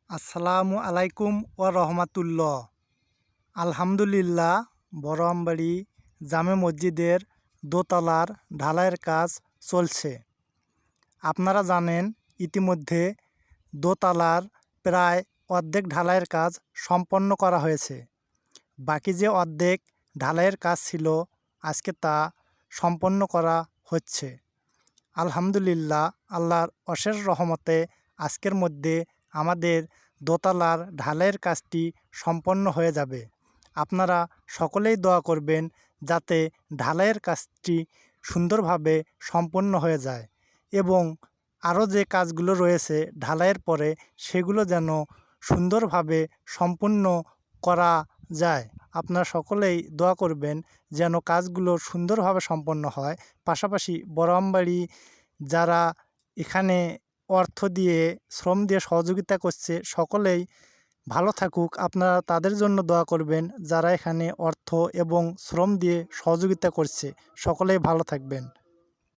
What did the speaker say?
আসসালামু আলাইকুম ওয়া রহমাতুল্লাহ। আলহামদুলিল্লাহ, বড়আমবাড়ি জামে মসজিদের দোতলার ঢালাইয়ের কাজ চলছে। আপনারা জানেন ইতিমধ্যে দোতলার প্রায় অর্ধেক ঢালাইয়ের কাজ সম্পন্ন করা হয়েছে। বাকি যে অর্ধেক ঢালাইয়ের কাজ ছিল আজকে তা সম্পন্ন করা হচ্ছে। আলহামদুলিল্লাহ, আল্লাহর অশেষ রহমতে আজকের মধ্যে আমাদের দোতলার ঢালাইয়ের কাজটি সম্পন্ন হয়ে যাবে। আপনারা সকলেই দোয়া করবেন যাতে ঢালাইয়ের কাজটি সুন্দরভাবে সম্পন্ন হয়ে যায় এবং আরও যে কাজগুলো রয়েছে ঢালাইয়ের পরে সেগুলো যেন সুন্দরভাবে সম্পূর্ণ করা যায়। আপনারা সকলেই দোয়া করবেন যেন কাজগুলো সুন্দরভাবে সম্পন্ন হয়। পাশাপাশি বড়আমবাড়ি যারা এখানে অর্থ দিয়ে শ্রম দিয়ে সহযোগিতা করছে সকলেই ভালো থাকুক। আপনারা তাদের জন্য দোয়া করবেন যারা এখানে অর্থ এবং শ্রম দিয়ে সহযোগিতা করছে। সকলেই ভালো থাকবেন।